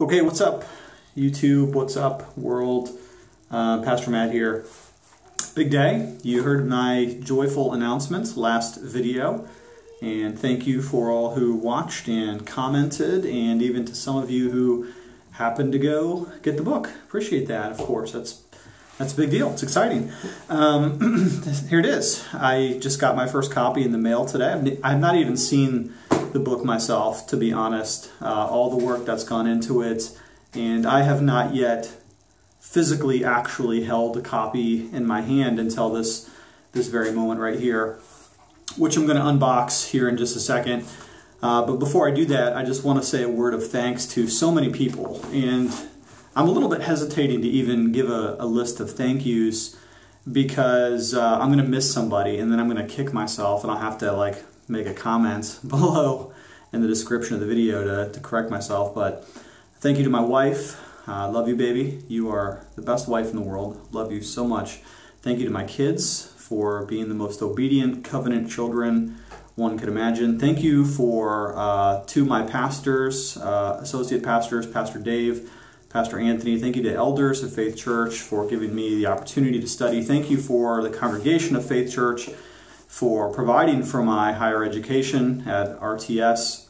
Okay, what's up, YouTube? What's up, world? Pastor Matt here. Big day. You heard my joyful announcement last video, and thank you for all who watched and commented, and even to some of you who happened to go get the book. Appreciate that, of course. That's a big deal. It's exciting. Here it is. I just got my first copy in the mail today. I've not even seen the book myself, to be honest. All the work that's gone into it, and I have not yet physically actually held a copy in my hand until this very moment right here, which I'm going to unbox here in just a second. But before I do that, I just want to say a word of thanks to so many people, and I'm a little bit hesitating to even give a list of thank yous because I'm going to miss somebody, and then I'm going to kick myself, and I'll have to make a comment below in the description of the video to correct myself. But thank you to my wife. Love you, baby. You are the best wife in the world. Love you so much. Thank you to my kids for being the most obedient covenant children one could imagine. Thank you to my pastors, associate pastors, Pastor Dave, Pastor Anthony. Thank you to elders of Faith Church for giving me the opportunity to study. Thank you for the congregation of Faith Church for providing for my higher education at RTS.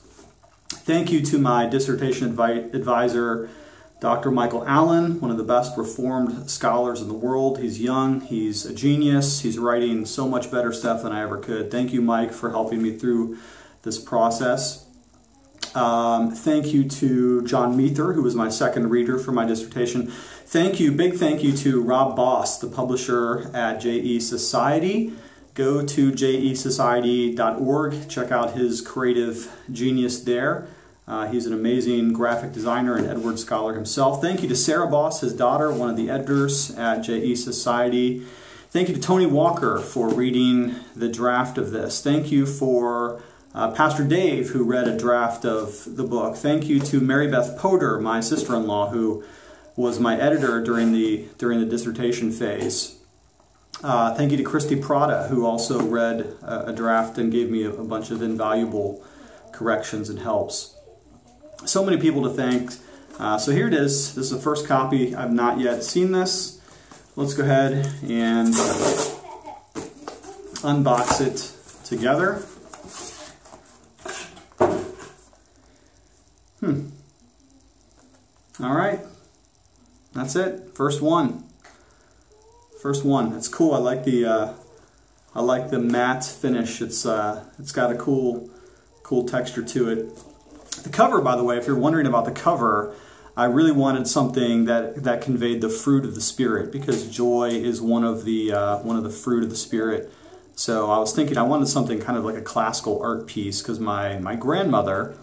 Thank you to my dissertation advisor, Dr. Michael Allen, one of the best Reformed scholars in the world. He's young, he's a genius, he's writing so much better stuff than I ever could. Thank you, Mike, for helping me through this process. Thank you to John Meether, who was my second reader for my dissertation. Big thank you to Rob Boss, the publisher at JE Society. Go to jesociety.org, check out his creative genius there. He's an amazing graphic designer and Edward scholar himself. Thank you to Sarah Boss, his daughter, one of the editors at JE Society. Thank you to Tony Walker for reading the draft of this. Thank you for Pastor Dave, who read a draft of the book. Thank you to Mary Beth Potter, my sister-in-law, who was my editor during the dissertation phase. Thank you to Christy Prada, who also read a draft and gave me a bunch of invaluable corrections and helps. So many people to thank. So here it is. This is the first copy. I've not yet seen this. Let's go ahead and unbox it together. All right. That's it. First one. First one. That's cool. I like the matte finish. It's got a cool texture to it. The cover, by the way, if you're wondering about the cover, I really wanted something that conveyed the fruit of the Spirit, because joy is one of the fruit of the Spirit. So I was thinking I wanted something kind of like a classical art piece, because my grandmother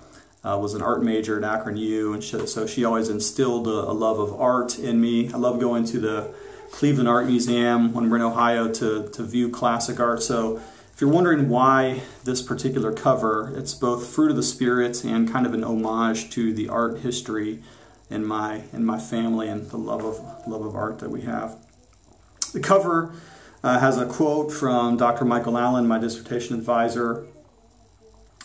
was an art major at Akron U, and so she always instilled a love of art in me. I love going to the Cleveland Art Museum when we're in Ohio to view classic art. So if you're wondering why this particular cover, it's both fruit of the Spirit and kind of an homage to the art history in my family and the love of art that we have. The cover has a quote from Dr. Michael Allen, my dissertation advisor.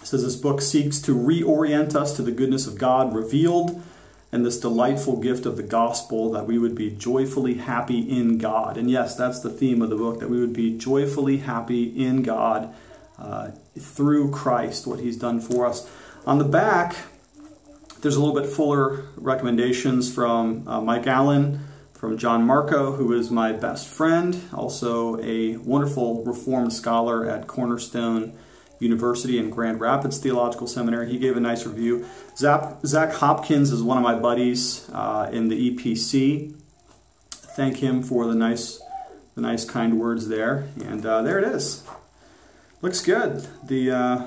It says, "This book seeks to reorient us to the goodness of God revealed and this delightful gift of the gospel, that we would be joyfully happy in God." And yes, that's the theme of the book, that we would be joyfully happy in God through Christ, what He's done for us. On the back, there's a little bit fuller recommendations from Mike Allen, from John Marco, who is my best friend, also a wonderful Reformed scholar at Cornerstone University in Grand Rapids Theological Seminary. He gave a nice review. Zach Hopkins is one of my buddies in the EPC. Thank him for the nice kind words there. And there it is. Looks good. The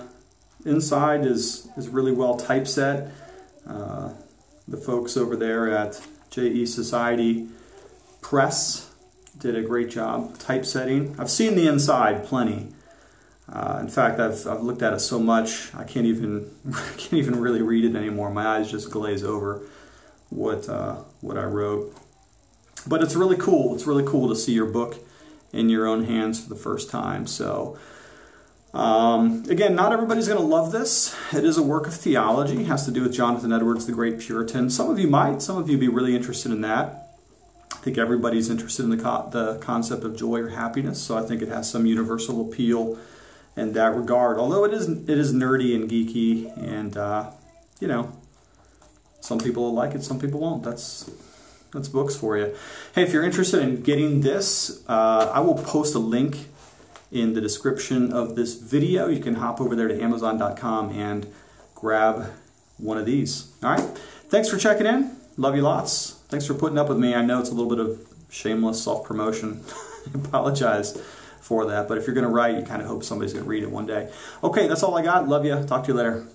inside is really well typeset. The folks over there at JE Society Press did a great job typesetting. I've seen the inside plenty. In fact, I've looked at it so much I can't even really read it anymore. My eyes just glaze over what I wrote. But it's really cool. It's really cool to see your book in your own hands for the first time. So Again, not everybody's going to love this. It is a work of theology. It has to do with Jonathan Edwards, the great Puritan. Some of you might. Some of you be really interested in that. I think everybody's interested in the concept of joy or happiness, so I think it has some universal appeal in that regard. Although it is nerdy and geeky, and you know, some people will like it, some people won't. That's books for you. Hey, if you're interested in getting this, I will post a link in the description of this video. You can hop over there to Amazon.com and grab one of these. All right. Thanks for checking in. Love you lots. Thanks for putting up with me. I know it's a little bit of shameless self-promotion. I apologize for that. But if you're going to write, you kind of hope somebody's going to read it one day. Okay, that's all I got. Love you. Talk to you later.